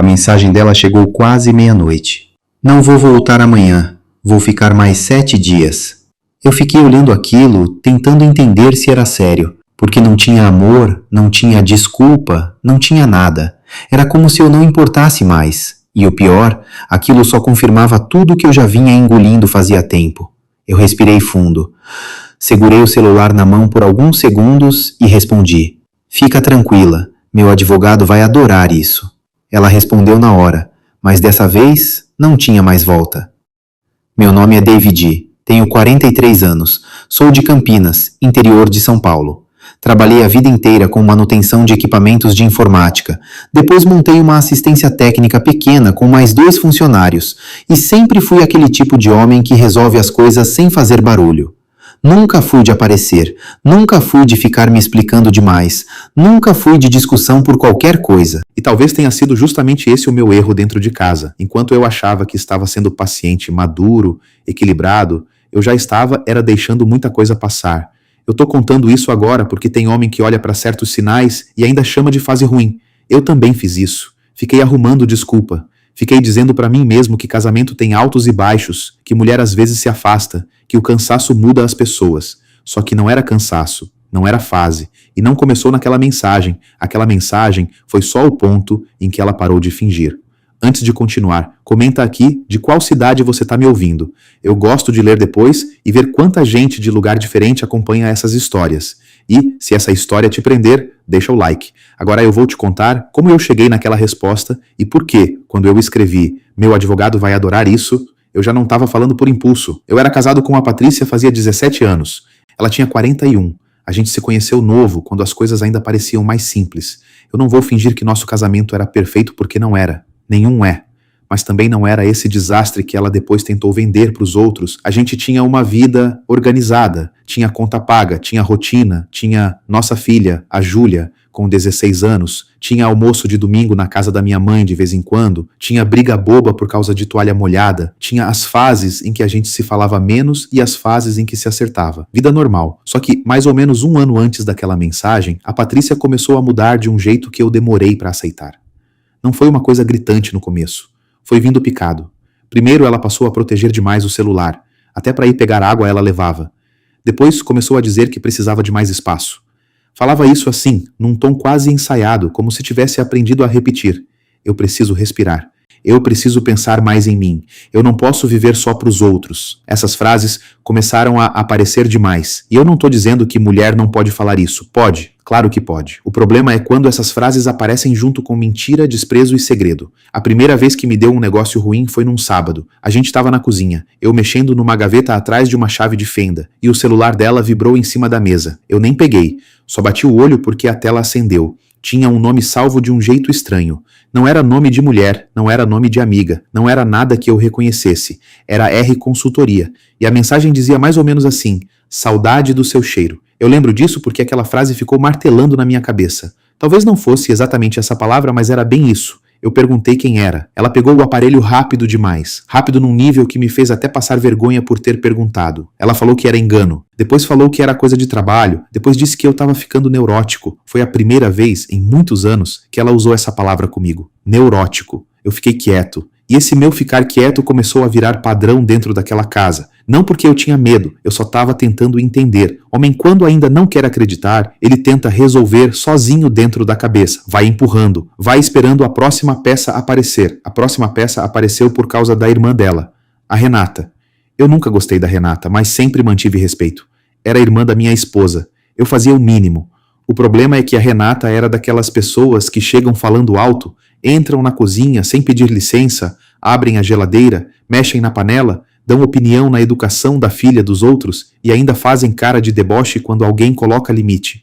A mensagem dela chegou quase meia-noite. Não vou voltar amanhã. Vou ficar mais 7 dias. Eu fiquei olhando aquilo, tentando entender se era sério, porque não tinha amor, não tinha desculpa, não tinha nada. Era como se eu não importasse mais. E o pior, aquilo só confirmava tudo que eu já vinha engolindo fazia tempo. Eu respirei fundo. Segurei o celular na mão por alguns segundos e respondi. Fica tranquila, meu advogado vai adorar isso. Ela respondeu na hora, mas dessa vez não tinha mais volta. Meu nome é David, tenho 43 anos, sou de Campinas, interior de São Paulo. Trabalhei a vida inteira com manutenção de equipamentos de informática. Depois montei uma assistência técnica pequena com mais 2 funcionários e sempre fui aquele tipo de homem que resolve as coisas sem fazer barulho. Nunca fui de aparecer, nunca fui de ficar me explicando demais, nunca fui de discussão por qualquer coisa. E talvez tenha sido justamente esse o meu erro dentro de casa. Enquanto eu achava que estava sendo paciente, maduro, equilibrado, eu já estava deixando muita coisa passar. Eu tô contando isso agora porque tem homem que olha para certos sinais e ainda chama de fase ruim. Eu também fiz isso. Fiquei arrumando desculpa. Fiquei dizendo para mim mesmo que casamento tem altos e baixos, que mulher às vezes se afasta, que o cansaço muda as pessoas. Só que não era cansaço, não era fase, e não começou naquela mensagem. Aquela mensagem foi só o ponto em que ela parou de fingir. Antes de continuar, comenta aqui de qual cidade você está me ouvindo. Eu gosto de ler depois e ver quanta gente de lugar diferente acompanha essas histórias. E, se essa história te prender, deixa o like. Agora eu vou te contar como eu cheguei naquela resposta e por que, quando eu escrevi "Meu advogado vai adorar isso", eu já não estava falando por impulso. Eu era casado com a Patrícia fazia 17 anos. Ela tinha 41. A gente se conheceu novo, quando as coisas ainda pareciam mais simples. Eu não vou fingir que nosso casamento era perfeito porque não era. Nenhum é. Mas também não era esse desastre que ela depois tentou vender para os outros. A gente tinha uma vida organizada, tinha conta paga, tinha rotina, tinha nossa filha, a Júlia, com 16 anos, tinha almoço de domingo na casa da minha mãe de vez em quando, tinha briga boba por causa de toalha molhada, tinha as fases em que a gente se falava menos e as fases em que se acertava. Vida normal. Só que, mais ou menos 1 ano antes daquela mensagem, a Patrícia começou a mudar de um jeito que eu demorei para aceitar. Não foi uma coisa gritante no começo. Foi vindo picado. Primeiro ela passou a proteger demais o celular. Até para ir pegar água ela levava. Depois começou a dizer que precisava de mais espaço. Falava isso assim, num tom quase ensaiado, como se tivesse aprendido a repetir. Eu preciso respirar. Eu preciso pensar mais em mim. Eu não posso viver só para os outros. Essas frases começaram a aparecer demais. E eu não estou dizendo que mulher não pode falar isso. Pode. Claro que pode. O problema é quando essas frases aparecem junto com mentira, desprezo e segredo. A primeira vez que me deu um negócio ruim foi num sábado. A gente estava na cozinha, eu mexendo numa gaveta atrás de uma chave de fenda, e o celular dela vibrou em cima da mesa. Eu nem peguei, só bati o olho porque a tela acendeu. Tinha um nome salvo de um jeito estranho. Não era nome de mulher, não era nome de amiga, não era nada que eu reconhecesse. Era R Consultoria. E a mensagem dizia mais ou menos assim: saudade do seu cheiro. Eu lembro disso porque aquela frase ficou martelando na minha cabeça. Talvez não fosse exatamente essa palavra, mas era bem isso. Eu perguntei quem era. Ela pegou o aparelho rápido demais. Rápido num nível que me fez até passar vergonha por ter perguntado. Ela falou que era engano. Depois falou que era coisa de trabalho. Depois disse que eu estava ficando neurótico. Foi a primeira vez, em muitos anos, que ela usou essa palavra comigo. Neurótico. Eu fiquei quieto. E esse meu ficar quieto começou a virar padrão dentro daquela casa. Não porque eu tinha medo, eu só estava tentando entender. Homem, quando ainda não quer acreditar, ele tenta resolver sozinho dentro da cabeça. Vai empurrando, vai esperando a próxima peça aparecer. A próxima peça apareceu por causa da irmã dela, a Renata. Eu nunca gostei da Renata, mas sempre mantive respeito. Era a irmã da minha esposa. Eu fazia o mínimo. O problema é que a Renata era daquelas pessoas que chegam falando alto, entram na cozinha sem pedir licença, abrem a geladeira, mexem na panela, dão opinião na educação da filha dos outros e ainda fazem cara de deboche quando alguém coloca limite.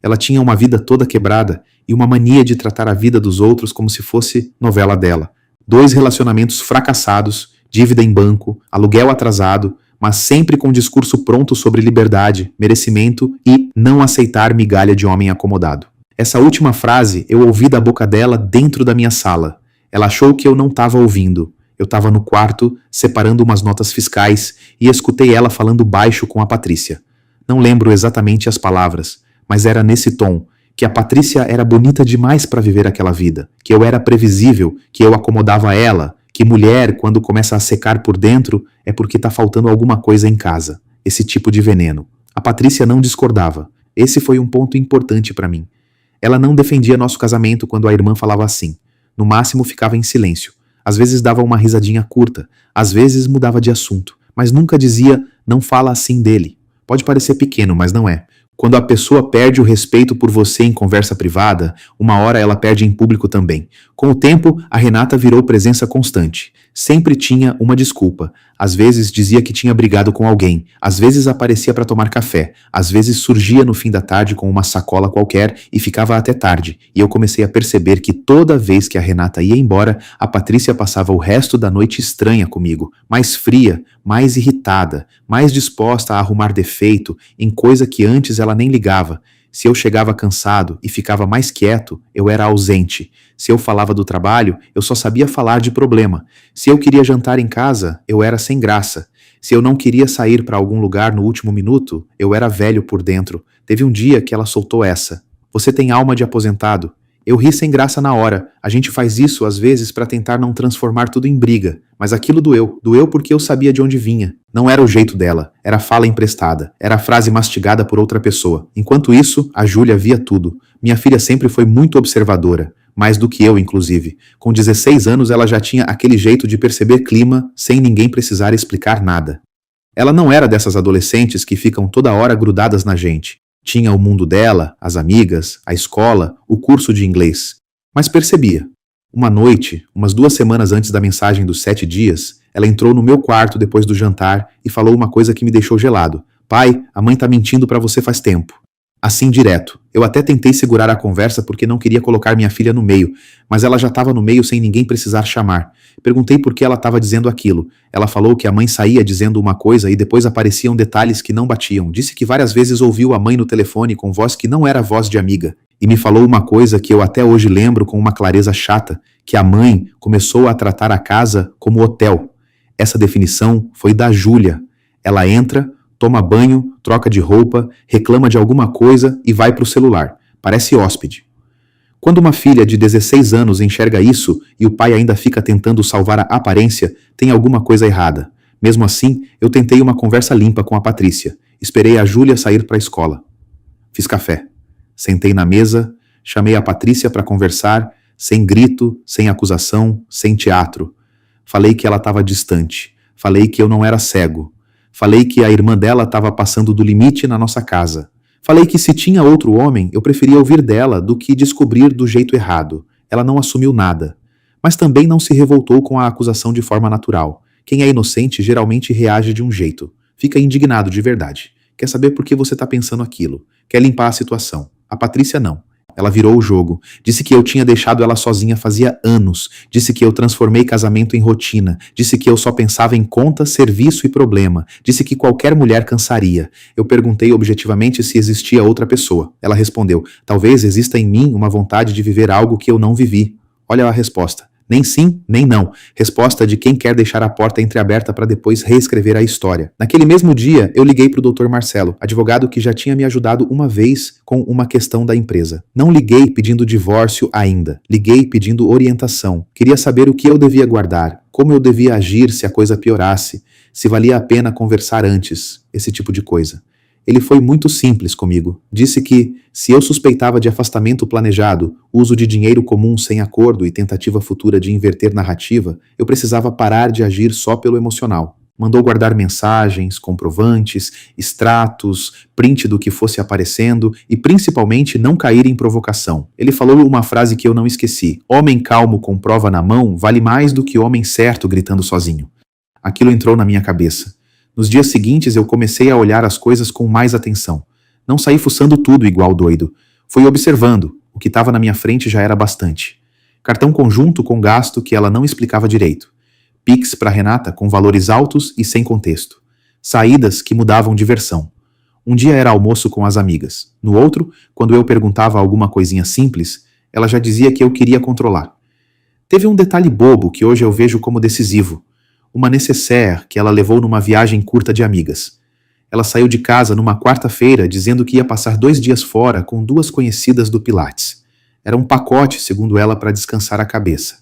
Ela tinha uma vida toda quebrada e uma mania de tratar a vida dos outros como se fosse novela dela. 2 relacionamentos fracassados, dívida em banco, aluguel atrasado, mas sempre com discurso pronto sobre liberdade, merecimento e não aceitar migalha de homem acomodado. Essa última frase eu ouvi da boca dela dentro da minha sala. Ela achou que eu não estava ouvindo. Eu estava no quarto, separando umas notas fiscais, e escutei ela falando baixo com a Patrícia. Não lembro exatamente as palavras, mas era nesse tom. que a Patrícia era bonita demais para viver aquela vida, que eu era previsível, que eu acomodava ela, que mulher, quando começa a secar por dentro, é porque tá faltando alguma coisa em casa. Esse tipo de veneno. A Patrícia não discordava. Esse foi um ponto importante para mim. Ela não defendia nosso casamento quando a irmã falava assim. No máximo ficava em silêncio. Às vezes dava uma risadinha curta, às vezes mudava de assunto, mas nunca dizia, não fala assim dele. Pode parecer pequeno, mas não é. Quando a pessoa perde o respeito por você em conversa privada, uma hora ela perde em público também. Com o tempo, a Renata virou presença constante. Sempre tinha uma desculpa. Às vezes dizia que tinha brigado com alguém, às vezes aparecia para tomar café, às vezes surgia no fim da tarde com uma sacola qualquer e ficava até tarde. E eu comecei a perceber que toda vez que a Renata ia embora, a Patrícia passava o resto da noite estranha comigo, mais fria, mais irritada, mais disposta a arrumar defeito em coisa que antes ela nem ligava. Se eu chegava cansado e ficava mais quieto, eu era ausente. Se eu falava do trabalho, eu só sabia falar de problema. Se eu queria jantar em casa, eu era sem graça. Se eu não queria sair para algum lugar no último minuto, eu era velho por dentro. Teve um dia que ela soltou essa. Você tem alma de aposentado. Eu ri sem graça na hora. A gente faz isso às vezes para tentar não transformar tudo em briga. Mas aquilo doeu. Doeu porque eu sabia de onde vinha. Não era o jeito dela. Era fala emprestada. Era frase mastigada por outra pessoa. Enquanto isso, a Júlia via tudo. Minha filha sempre foi muito observadora. Mais do que eu, inclusive. Com 16 anos, ela já tinha aquele jeito de perceber clima sem ninguém precisar explicar nada. Ela não era dessas adolescentes que ficam toda hora grudadas na gente. Tinha o mundo dela, as amigas, a escola, o curso de inglês. Mas percebia. Uma noite, umas 2 semanas antes da mensagem dos 7 dias, ela entrou no meu quarto depois do jantar e falou uma coisa que me deixou gelado. Pai, a mãe tá mentindo pra você faz tempo. Assim direto. Eu até tentei segurar a conversa porque não queria colocar minha filha no meio, mas ela já estava no meio sem ninguém precisar chamar. Perguntei por que ela estava dizendo aquilo. Ela falou que a mãe saía dizendo uma coisa e depois apareciam detalhes que não batiam. Disse que várias vezes ouviu a mãe no telefone com voz que não era voz de amiga. E me falou uma coisa que eu até hoje lembro com uma clareza chata, que a mãe começou a tratar a casa como hotel. Essa definição foi da Júlia. Ela entra, toma banho, troca de roupa, reclama de alguma coisa e vai pro celular. Parece hóspede. Quando uma filha de 16 anos enxerga isso e o pai ainda fica tentando salvar a aparência, tem alguma coisa errada. Mesmo assim, eu tentei uma conversa limpa com a Patrícia. Esperei a Júlia sair para a escola. Fiz café. Sentei na mesa, chamei a Patrícia para conversar, sem grito, sem acusação, sem teatro. Falei que ela estava distante. Falei que eu não era cego. Falei que a irmã dela estava passando do limite na nossa casa. Falei que se tinha outro homem, eu preferia ouvir dela do que descobrir do jeito errado. Ela não assumiu nada. Mas também não se revoltou com a acusação de forma natural. Quem é inocente geralmente reage de um jeito. Fica indignado de verdade. Quer saber por que você está pensando aquilo. Quer limpar a situação. A Patrícia não. Ela virou o jogo. Disse que eu tinha deixado ela sozinha fazia anos. Disse que eu transformei casamento em rotina. Disse que eu só pensava em conta, serviço e problema. Disse que qualquer mulher cansaria. Eu perguntei objetivamente se existia outra pessoa. Ela respondeu, talvez exista em mim uma vontade de viver algo que eu não vivi. Olha a resposta. Nem sim, nem não. Resposta de quem quer deixar a porta entreaberta para depois reescrever a história. Naquele mesmo dia, eu liguei para o Dr. Marcelo, advogado que já tinha me ajudado uma vez com uma questão da empresa. Não liguei pedindo divórcio ainda. Liguei pedindo orientação. Queria saber o que eu devia guardar, como eu devia agir se a coisa piorasse, se valia a pena conversar antes, esse tipo de coisa. Ele foi muito simples comigo. Disse que, se eu suspeitava de afastamento planejado, uso de dinheiro comum sem acordo e tentativa futura de inverter narrativa, eu precisava parar de agir só pelo emocional. Mandou guardar mensagens, comprovantes, extratos, print do que fosse aparecendo e, principalmente, não cair em provocação. Ele falou uma frase que eu não esqueci. Homem calmo com prova na mão vale mais do que homem certo gritando sozinho. Aquilo entrou na minha cabeça. Nos dias seguintes eu comecei a olhar as coisas com mais atenção. Não saí fuçando tudo igual doido. Fui observando. O que estava na minha frente já era bastante. Cartão conjunto com gasto que ela não explicava direito. Pix para Renata com valores altos e sem contexto. Saídas que mudavam de versão. Um dia era almoço com as amigas. No outro, quando eu perguntava alguma coisinha simples, ela já dizia que eu queria controlar. Teve um detalhe bobo que hoje eu vejo como decisivo. Uma nécessaire que ela levou numa viagem curta de amigas. Ela saiu de casa numa quarta-feira dizendo que ia passar 2 dias fora com 2 conhecidas do Pilates. Era um pacote, segundo ela, para descansar a cabeça.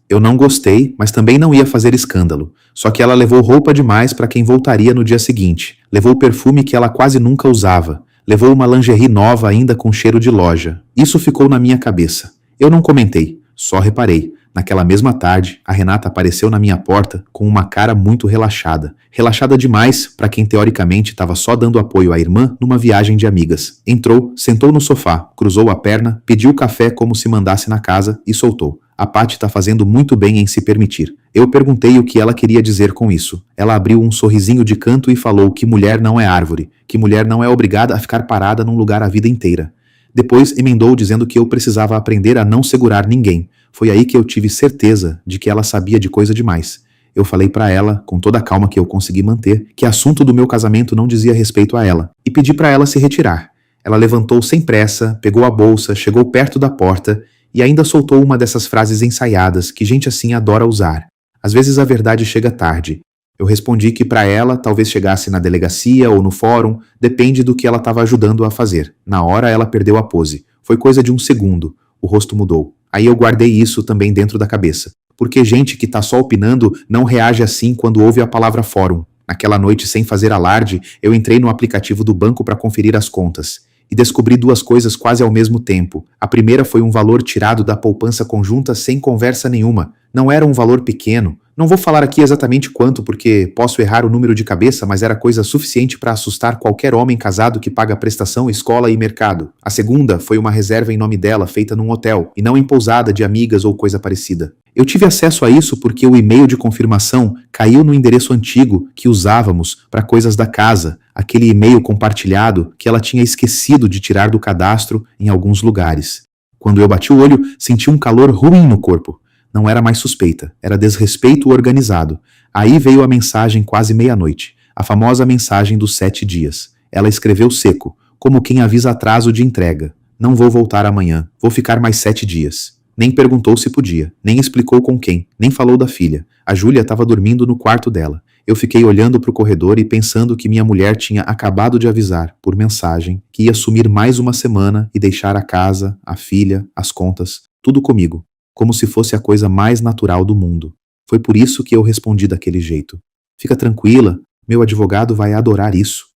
Eu não gostei, mas também não ia fazer escândalo. Só que ela levou roupa demais para quem voltaria no dia seguinte. Levou perfume que ela quase nunca usava. Levou uma lingerie nova ainda com cheiro de loja. Isso ficou na minha cabeça. Eu não comentei, só reparei. Naquela mesma tarde, a Renata apareceu na minha porta com uma cara muito relaxada. Relaxada demais para quem teoricamente estava só dando apoio à irmã numa viagem de amigas. Entrou, sentou no sofá, cruzou a perna, pediu café como se mandasse na casa e soltou. A Paty está fazendo muito bem em se permitir. Eu perguntei o que ela queria dizer com isso. Ela abriu um sorrisinho de canto e falou que mulher não é árvore, que mulher não é obrigada a ficar parada num lugar a vida inteira. Depois emendou dizendo que eu precisava aprender a não segurar ninguém. Foi aí que eu tive certeza de que ela sabia de coisa demais. Eu falei para ela, com toda a calma que eu consegui manter, que assunto do meu casamento não dizia respeito a ela, e pedi para ela se retirar. Ela levantou sem pressa, pegou a bolsa, chegou perto da porta e ainda soltou uma dessas frases ensaiadas que gente assim adora usar. Às vezes a verdade chega tarde. Eu respondi que para ela talvez chegasse na delegacia ou no fórum, depende do que ela estava ajudando a fazer. Na hora ela perdeu a pose. Foi coisa de um segundo. O rosto mudou. Aí eu guardei isso também dentro da cabeça. Porque gente que tá só opinando não reage assim quando ouve a palavra fórum. Naquela noite, sem fazer alarde, eu entrei no aplicativo do banco para conferir as contas. E descobri 2 coisas quase ao mesmo tempo. A primeira foi um valor tirado da poupança conjunta sem conversa nenhuma. Não era um valor pequeno. Não vou falar aqui exatamente quanto, porque posso errar o número de cabeça, mas era coisa suficiente para assustar qualquer homem casado que paga prestação, escola e mercado. A segunda foi uma reserva em nome dela, feita num hotel, e não em pousada de amigas ou coisa parecida. Eu tive acesso a isso porque o e-mail de confirmação caiu no endereço antigo que usávamos para coisas da casa, aquele e-mail compartilhado que ela tinha esquecido de tirar do cadastro em alguns lugares. Quando eu bati o olho, senti um calor ruim no corpo. Não era mais suspeita, era desrespeito organizado. Aí veio a mensagem quase meia-noite, a famosa mensagem dos 7 dias. Ela escreveu seco, como quem avisa atraso de entrega. Não vou voltar amanhã, vou ficar mais 7 dias. Nem perguntou se podia, nem explicou com quem, nem falou da filha. A Júlia estava dormindo no quarto dela. Eu fiquei olhando para o corredor e pensando que minha mulher tinha acabado de avisar, por mensagem, que ia sumir mais uma semana e deixar a casa, a filha, as contas, tudo comigo. Como se fosse a coisa mais natural do mundo. Foi por isso que eu respondi daquele jeito. Fica tranquila, meu advogado vai adorar isso.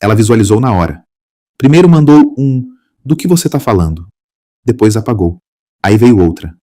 Ela visualizou na hora. Primeiro mandou um "do que você tá falando?" Depois apagou. Aí veio outra.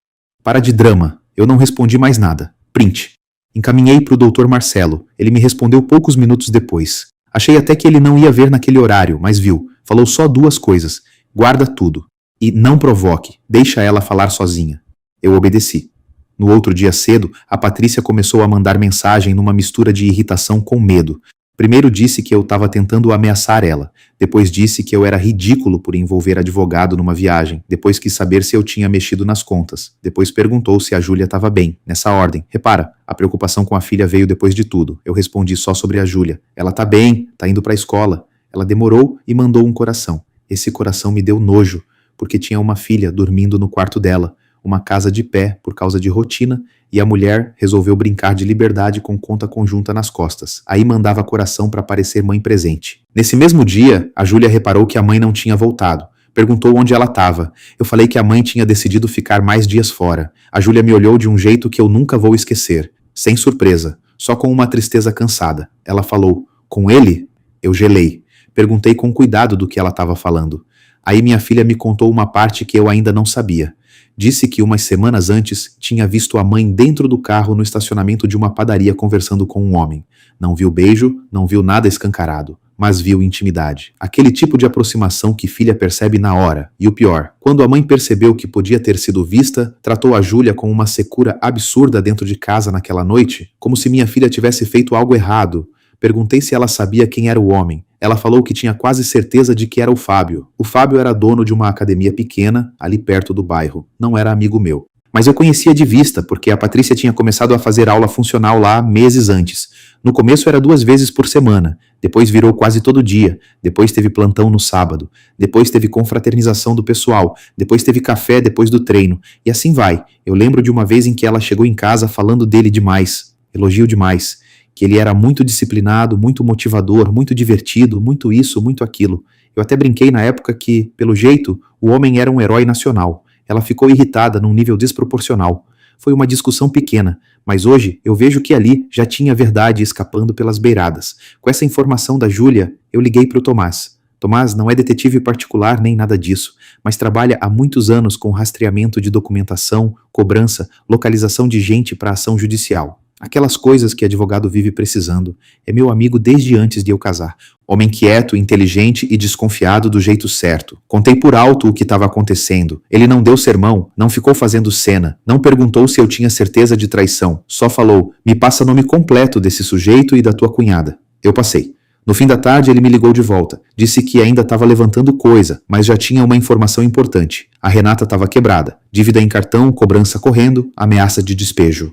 Para de drama, eu não respondi mais nada. Print. Encaminhei pro Dr. Marcelo, ele me respondeu poucos minutos depois. Achei até que ele não ia ver naquele horário, mas viu. Falou só 2 coisas. Guarda tudo. E não provoque, deixa ela falar sozinha. Eu obedeci. No outro dia cedo, a Patrícia começou a mandar mensagem numa mistura de irritação com medo. Primeiro disse que eu estava tentando ameaçar ela. Depois disse que eu era ridículo por envolver advogado numa viagem. Depois quis saber se eu tinha mexido nas contas. Depois perguntou se a Júlia estava bem. Nessa ordem. Repara, a preocupação com a filha veio depois de tudo. Eu respondi só sobre a Júlia. Ela tá bem, tá indo pra escola. Ela demorou e mandou um coração. Esse coração me deu nojo, porque tinha uma filha dormindo no quarto dela. Uma casa de pé por causa de rotina, e a mulher resolveu brincar de liberdade com conta conjunta nas costas. Aí mandava coração para parecer mãe presente. Nesse mesmo dia, a Júlia reparou que a mãe não tinha voltado. Perguntou onde ela estava. Eu falei que a mãe tinha decidido ficar mais dias fora. A Júlia me olhou de um jeito que eu nunca vou esquecer. Sem surpresa, só com uma tristeza cansada. Ela falou, "Com ele?" Eu gelei. Perguntei com cuidado do que ela estava falando. Aí minha filha me contou uma parte que eu ainda não sabia. Disse que umas semanas antes tinha visto a mãe dentro do carro no estacionamento de uma padaria conversando com um homem. Não viu beijo, não viu nada escancarado, mas viu intimidade. Aquele tipo de aproximação que filha percebe na hora. E o pior, quando a mãe percebeu que podia ter sido vista, tratou a Júlia com uma secura absurda dentro de casa naquela noite, como se minha filha tivesse feito algo errado. Perguntei se ela sabia quem era o homem. Ela falou que tinha quase certeza de que era o Fábio. O Fábio era dono de uma academia pequena, ali perto do bairro. Não era amigo meu. Mas eu conhecia de vista, porque a Patrícia tinha começado a fazer aula funcional lá meses antes. No começo era 2 vezes por semana, depois virou quase todo dia, depois teve plantão no sábado, depois teve confraternização do pessoal, depois teve café depois do treino, e assim vai. Eu lembro de uma vez em que ela chegou em casa falando dele demais, elogio demais. que ele era muito disciplinado, muito motivador, muito divertido, muito isso, muito aquilo. Eu até brinquei na época que, pelo jeito, o homem era um herói nacional. Ela ficou irritada num nível desproporcional. Foi uma discussão pequena, mas hoje eu vejo que ali já tinha verdade escapando pelas beiradas. Com essa informação da Júlia, eu liguei para o Tomás. Tomás não é detetive particular nem nada disso, mas trabalha há muitos anos com rastreamento de documentação, cobrança, localização de gente para ação judicial. Aquelas coisas que advogado vive precisando. É meu amigo desde antes de eu casar. Homem quieto, inteligente e desconfiado do jeito certo. Contei por alto o que estava acontecendo. Ele não deu sermão, não ficou fazendo cena, não perguntou se eu tinha certeza de traição. Só falou, me passa nome completo desse sujeito e da tua cunhada. Eu passei. No fim da tarde ele me ligou de volta. Disse que ainda estava levantando coisa, mas já tinha uma informação importante. A Renata estava quebrada. Dívida em cartão, cobrança correndo, ameaça de despejo.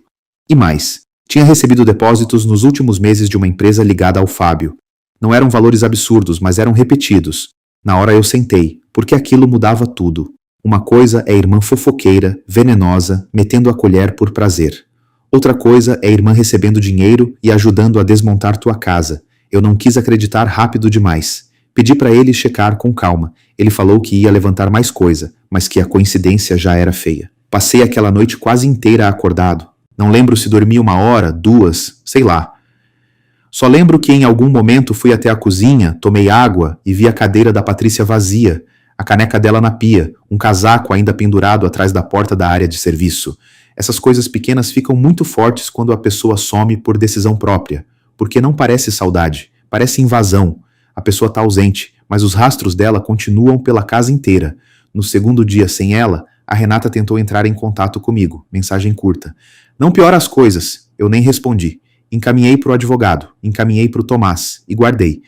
E mais. Tinha recebido depósitos nos últimos meses de uma empresa ligada ao Fábio. Não eram valores absurdos, mas eram repetidos. Na hora eu sentei, porque aquilo mudava tudo. Uma coisa é irmã fofoqueira, venenosa, metendo a colher por prazer. Outra coisa é irmã recebendo dinheiro e ajudando a desmontar tua casa. Eu não quis acreditar rápido demais. Pedi para ele checar com calma. Ele falou que ia levantar mais coisa, mas que a coincidência já era feia. Passei aquela noite quase inteira acordado. Não lembro se dormi 1 hora, 2, sei lá. Só lembro que em algum momento fui até a cozinha, tomei água e vi a cadeira da Patrícia vazia, a caneca dela na pia, um casaco ainda pendurado atrás da porta da área de serviço. Essas coisas pequenas ficam muito fortes quando a pessoa some por decisão própria, porque não parece saudade, parece invasão. A pessoa está ausente, mas os rastros dela continuam pela casa inteira. No segundo dia sem ela, a Renata tentou entrar em contato comigo, mensagem curta. Não piora as coisas, eu nem respondi. Encaminhei para o advogado, encaminhei para o Tomás e guardei.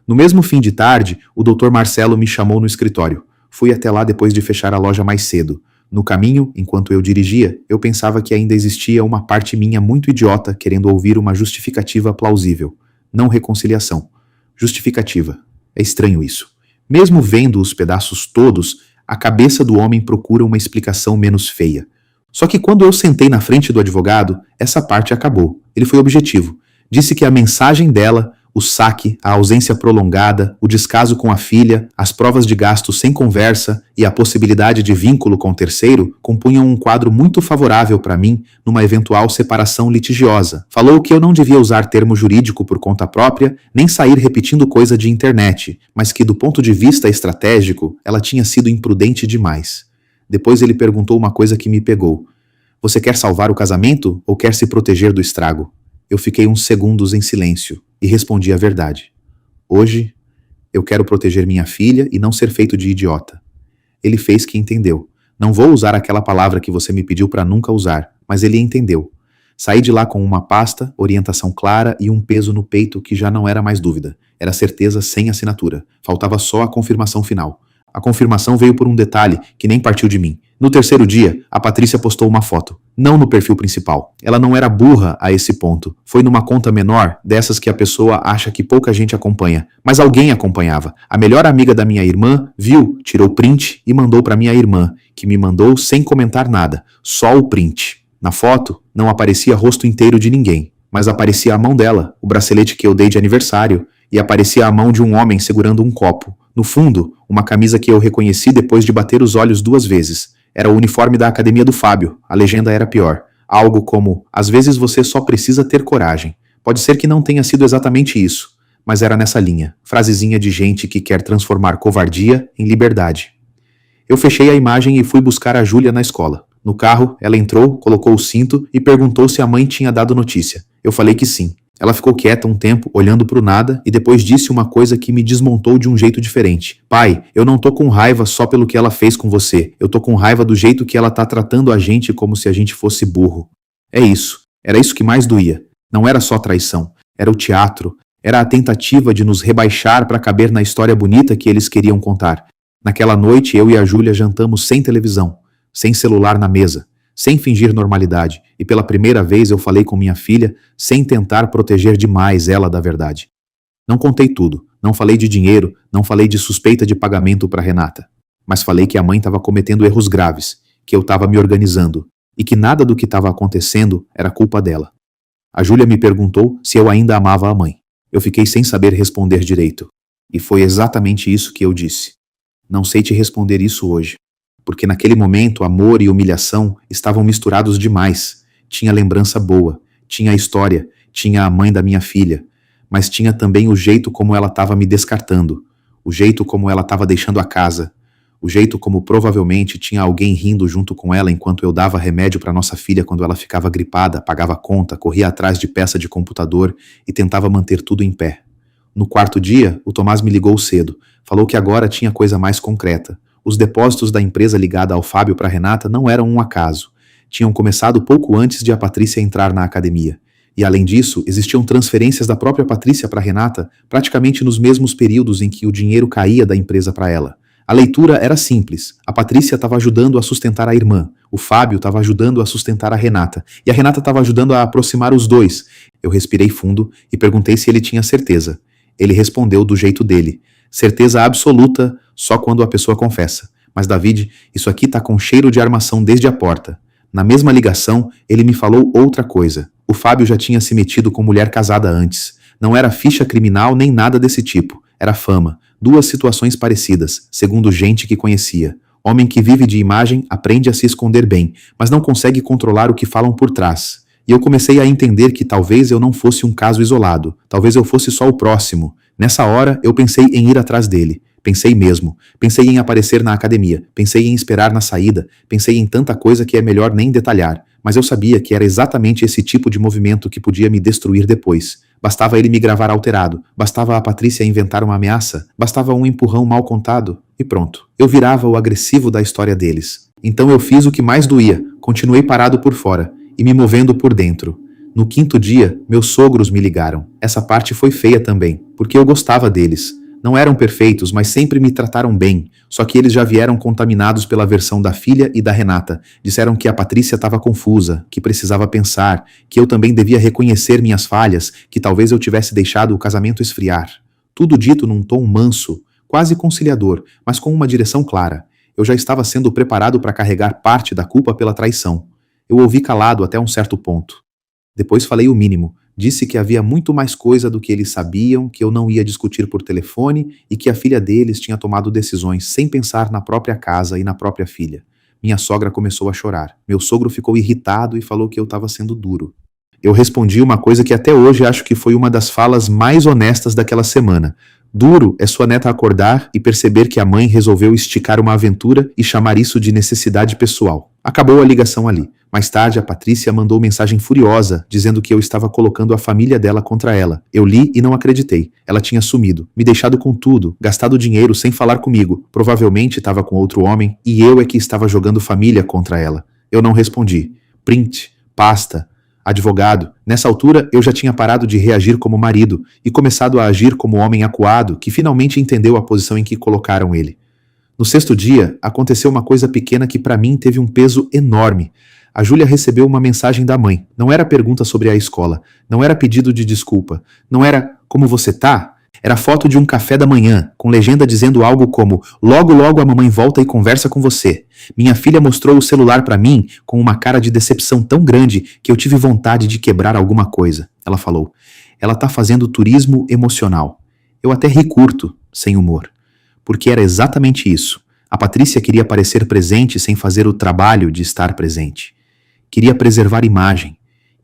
No mesmo fim de tarde, o Dr. Marcelo me chamou no escritório. Fui até lá depois de fechar a loja mais cedo. No caminho, enquanto eu dirigia, eu pensava que ainda existia uma parte minha muito idiota querendo ouvir uma justificativa plausível. Não reconciliação. Justificativa. É estranho isso. Mesmo vendo os pedaços todos, a cabeça do homem procura uma explicação menos feia. Só que quando eu sentei na frente do advogado, essa parte acabou. Ele foi objetivo. Disse que a mensagem dela, o saque, a ausência prolongada, o descaso com a filha, as provas de gasto sem conversa e a possibilidade de vínculo com o terceiro compunham um quadro muito favorável para mim numa eventual separação litigiosa. Falou que eu não devia usar termo jurídico por conta própria, nem sair repetindo coisa de internet, mas que do ponto de vista estratégico, ela tinha sido imprudente demais. Depois ele perguntou uma coisa que me pegou. Você quer salvar o casamento ou quer se proteger do estrago? Eu fiquei uns segundos em silêncio e respondi a verdade. Hoje, eu quero proteger minha filha e não ser feito de idiota. Ele fez que entendeu. Não vou usar aquela palavra que você me pediu para nunca usar, mas ele entendeu. Saí de lá com uma pasta, orientação clara e um peso no peito que já não era mais dúvida. Era certeza sem assinatura. Faltava só a confirmação final. A confirmação veio por um detalhe que nem partiu de mim. No terceiro dia, a Patrícia postou uma foto. Não no perfil principal. Ela não era burra a esse ponto. Foi numa conta menor, dessas que a pessoa acha que pouca gente acompanha. Mas alguém acompanhava. A melhor amiga da minha irmã viu, tirou print e mandou para minha irmã, que me mandou sem comentar nada. Só o print. Na foto, não aparecia rosto inteiro de ninguém. Mas aparecia a mão dela, o bracelete que eu dei de aniversário, e aparecia a mão de um homem segurando um copo. No fundo, uma camisa que eu reconheci depois de bater os olhos 2 vezes. Era o uniforme da academia do Fábio. A legenda era pior. Algo como, às vezes você só precisa ter coragem. Pode ser que não tenha sido exatamente isso, mas era nessa linha. Frasezinha de gente que quer transformar covardia em liberdade. Eu fechei a imagem e fui buscar a Júlia na escola. No carro, ela entrou, colocou o cinto e perguntou se a mãe tinha dado notícia. Eu falei que sim. Ela ficou quieta um tempo, olhando pro nada, e depois disse uma coisa que me desmontou de um jeito diferente. Pai, eu não tô com raiva só pelo que ela fez com você. Eu tô com raiva do jeito que ela tá tratando a gente como se a gente fosse burro. É isso. Era isso que mais doía. Não era só traição. Era o teatro. Era a tentativa de nos rebaixar para caber na história bonita que eles queriam contar. Naquela noite, eu e a Júlia jantamos sem televisão, sem celular na mesa, sem fingir normalidade, e pela primeira vez eu falei com minha filha sem tentar proteger demais ela da verdade. Não contei tudo, não falei de dinheiro, não falei de suspeita de pagamento para Renata, mas falei que a mãe estava cometendo erros graves, que eu estava me organizando, e que nada do que estava acontecendo era culpa dela. A Júlia me perguntou se eu ainda amava a mãe. Eu fiquei sem saber responder direito. E foi exatamente isso que eu disse. Não sei te responder isso hoje. Porque naquele momento amor e humilhação estavam misturados demais. Tinha lembrança boa, tinha a história, tinha a mãe da minha filha, mas tinha também o jeito como ela estava me descartando, o jeito como ela estava deixando a casa, o jeito como provavelmente tinha alguém rindo junto com ela enquanto eu dava remédio para nossa filha quando ela ficava gripada, pagava conta, corria atrás de peça de computador e tentava manter tudo em pé. No quarto dia, o Tomás me ligou cedo, falou que agora tinha coisa mais concreta. Os depósitos da empresa ligada ao Fábio para Renata não eram um acaso. Tinham começado pouco antes de a Patrícia entrar na academia. E além disso, existiam transferências da própria Patrícia para Renata praticamente nos mesmos períodos em que o dinheiro caía da empresa para ela. A leitura era simples. A Patrícia estava ajudando a sustentar a irmã, o Fábio estava ajudando a sustentar a Renata, e a Renata estava ajudando a aproximar os dois. Eu respirei fundo e perguntei se ele tinha certeza. Ele respondeu do jeito dele. Certeza absoluta só quando a pessoa confessa. Mas David, isso aqui tá com cheiro de armação desde a porta. Na mesma ligação, ele me falou outra coisa. O Fábio já tinha se metido com mulher casada antes. Não era ficha criminal nem nada desse tipo. Era fama. Duas situações parecidas, segundo gente que conhecia. Homem que vive de imagem aprende a se esconder bem, mas não consegue controlar o que falam por trás. E eu comecei a entender que talvez eu não fosse um caso isolado. Talvez eu fosse só o próximo. Nessa hora, eu pensei em ir atrás dele. Pensei mesmo. Pensei em aparecer na academia. Pensei em esperar na saída. Pensei em tanta coisa que é melhor nem detalhar. Mas eu sabia que era exatamente esse tipo de movimento que podia me destruir depois. Bastava ele me gravar alterado. Bastava a Patrícia inventar uma ameaça. Bastava um empurrão mal contado. E pronto. Eu virava o agressivo da história deles. Então eu fiz o que mais doía. Continuei parado por fora. E me movendo por dentro. No quinto dia, meus sogros me ligaram. Essa parte foi feia também, porque eu gostava deles. Não eram perfeitos, mas sempre me trataram bem. Só que eles já vieram contaminados pela versão da filha e da Renata. Disseram que a Patrícia estava confusa, que precisava pensar, que eu também devia reconhecer minhas falhas, que talvez eu tivesse deixado o casamento esfriar. Tudo dito num tom manso, quase conciliador, mas com uma direção clara. Eu já estava sendo preparado para carregar parte da culpa pela traição. Eu ouvi calado até um certo ponto. Depois falei o mínimo. Disse que havia muito mais coisa do que eles sabiam, que eu não ia discutir por telefone e que a filha deles tinha tomado decisões sem pensar na própria casa e na própria filha. Minha sogra começou a chorar. Meu sogro ficou irritado e falou que eu estava sendo duro. Eu respondi uma coisa que até hoje acho que foi uma das falas mais honestas daquela semana. Duro é sua neta acordar e perceber que a mãe resolveu esticar uma aventura e chamar isso de necessidade pessoal. Acabou a ligação ali. Mais tarde, a Patrícia mandou mensagem furiosa, dizendo que eu estava colocando a família dela contra ela. Eu li e não acreditei. Ela tinha sumido, me deixado com tudo, gastado dinheiro sem falar comigo. Provavelmente estava com outro homem e eu é que estava jogando família contra ela. Eu não respondi. Print, pasta, advogado. Nessa altura, eu já tinha parado de reagir como marido e começado a agir como homem acuado que finalmente entendeu a posição em que colocaram ele. No sexto dia, aconteceu uma coisa pequena que para mim teve um peso enorme. A Júlia recebeu uma mensagem da mãe. Não era pergunta sobre a escola. Não era pedido de desculpa. Não era "como você tá?". Era foto de um café da manhã, com legenda dizendo algo como "logo logo a mamãe volta e conversa com você". Minha filha mostrou o celular para mim com uma cara de decepção tão grande que eu tive vontade de quebrar alguma coisa. Ela falou: "Ela tá fazendo turismo emocional". Eu até ri curto, sem humor. Porque era exatamente isso. A Patrícia queria parecer presente sem fazer o trabalho de estar presente. Queria preservar imagem.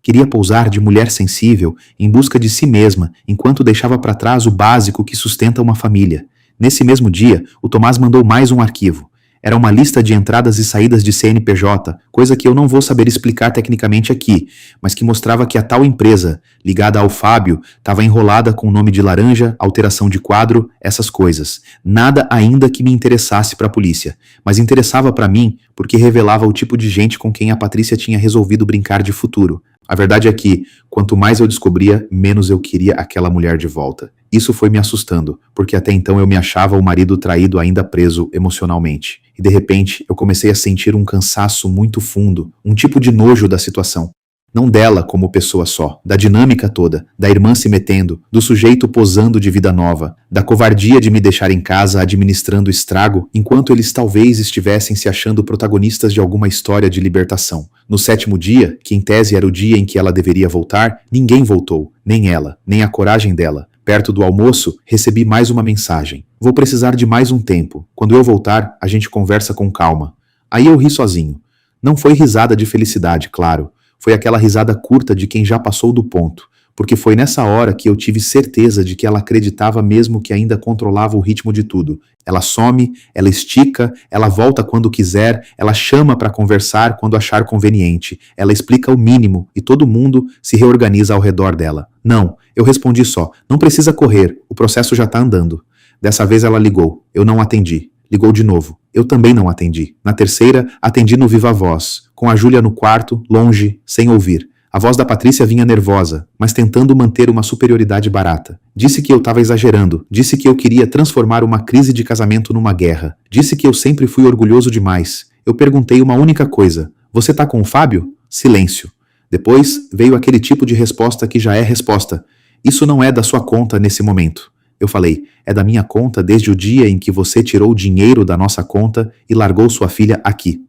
Queria pousar de mulher sensível em busca de si mesma, enquanto deixava para trás o básico que sustenta uma família. Nesse mesmo dia, o Tomás mandou mais um arquivo. Era uma lista de entradas e saídas de CNPJ, coisa que eu não vou saber explicar tecnicamente aqui, mas que mostrava que a tal empresa, ligada ao Fábio, estava enrolada com o nome de laranja, alteração de quadro, essas coisas. Nada ainda que me interessasse para a polícia, mas interessava para mim porque revelava o tipo de gente com quem a Patrícia tinha resolvido brincar de futuro. A verdade é que, quanto mais eu descobria, menos eu queria aquela mulher de volta. Isso foi me assustando, porque até então eu me achava o marido traído ainda preso emocionalmente. E de repente, eu comecei a sentir um cansaço muito fundo, um tipo de nojo da situação. Não dela como pessoa só, da dinâmica toda, da irmã se metendo, do sujeito posando de vida nova, da covardia de me deixar em casa administrando estrago, enquanto eles talvez estivessem se achando protagonistas de alguma história de libertação. No 7º dia, que em tese era o dia em que ela deveria voltar, ninguém voltou, nem ela, nem a coragem dela. Perto do almoço, recebi mais uma mensagem. Vou precisar de mais um tempo. Quando eu voltar, a gente conversa com calma. Aí eu ri sozinho. Não foi risada de felicidade, claro. Foi aquela risada curta de quem já passou do ponto, porque foi nessa hora que eu tive certeza de que ela acreditava mesmo que ainda controlava o ritmo de tudo. Ela some, ela estica, ela volta quando quiser, ela chama para conversar quando achar conveniente, ela explica o mínimo e todo mundo se reorganiza ao redor dela. Não, eu respondi só, não precisa correr, o processo já tá andando. Dessa vez ela ligou, eu não atendi. Ligou de novo. Eu também não atendi. Na terceira, atendi no viva voz, com a Júlia no quarto, longe, sem ouvir. A voz da Patrícia vinha nervosa, mas tentando manter uma superioridade barata. Disse que eu estava exagerando. Disse que eu queria transformar uma crise de casamento numa guerra. Disse que eu sempre fui orgulhoso demais. Eu perguntei uma única coisa. Você tá com o Fábio? Silêncio. Depois veio aquele tipo de resposta que já é resposta. Isso não é da sua conta nesse momento. Eu falei, é da minha conta desde o dia em que você tirou o dinheiro da nossa conta e largou sua filha aqui.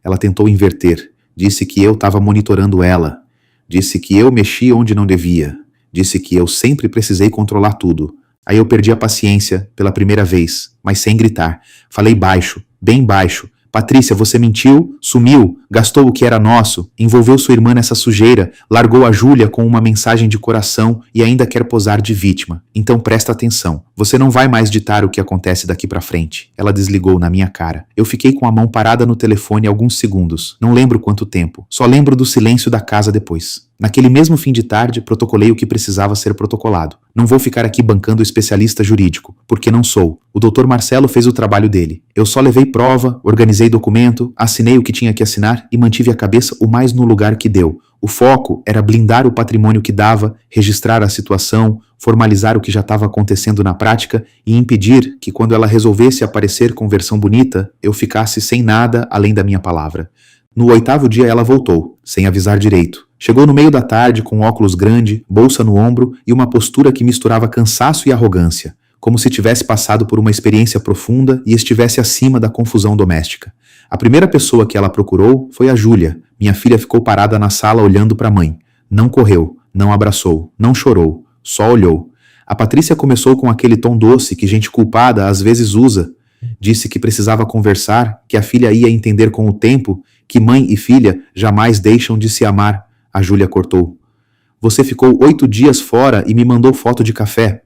Ela tentou inverter. Disse que eu estava monitorando ela. Disse que eu mexi onde não devia. Disse que eu sempre precisei controlar tudo. Aí eu perdi a paciência pela primeira vez, mas sem gritar. Falei baixo, bem baixo. Patrícia, você mentiu, sumiu, gastou o que era nosso, envolveu sua irmã nessa sujeira, largou a Júlia com uma mensagem de coração e ainda quer posar de vítima. Então presta atenção. Você não vai mais ditar o que acontece daqui pra frente. Ela desligou na minha cara. Eu fiquei com a mão parada no telefone alguns segundos. Não lembro quanto tempo. Só lembro do silêncio da casa depois. Naquele mesmo fim de tarde, protocolei o que precisava ser protocolado. Não vou ficar aqui bancando o especialista jurídico, porque não sou. O Dr. Marcelo fez o trabalho dele. Eu só levei prova, organizei documento, assinei o que tinha que assinar e mantive a cabeça o mais no lugar que deu. O foco era blindar o patrimônio que dava, registrar a situação, formalizar o que já estava acontecendo na prática e impedir que, quando ela resolvesse aparecer com versão bonita, eu ficasse sem nada além da minha palavra. No 8º dia ela voltou, sem avisar direito. Chegou no meio da tarde com óculos grande, bolsa no ombro e uma postura que misturava cansaço e arrogância, como se tivesse passado por uma experiência profunda e estivesse acima da confusão doméstica. A primeira pessoa que ela procurou foi a Júlia. Minha filha ficou parada na sala olhando para a mãe. Não correu, não abraçou, não chorou, só olhou. A Patrícia começou com aquele tom doce que gente culpada às vezes usa. Disse que precisava conversar, que a filha ia entender com o tempo, que mãe e filha jamais deixam de se amar. A Júlia cortou. Você ficou 8 dias fora e me mandou foto de café.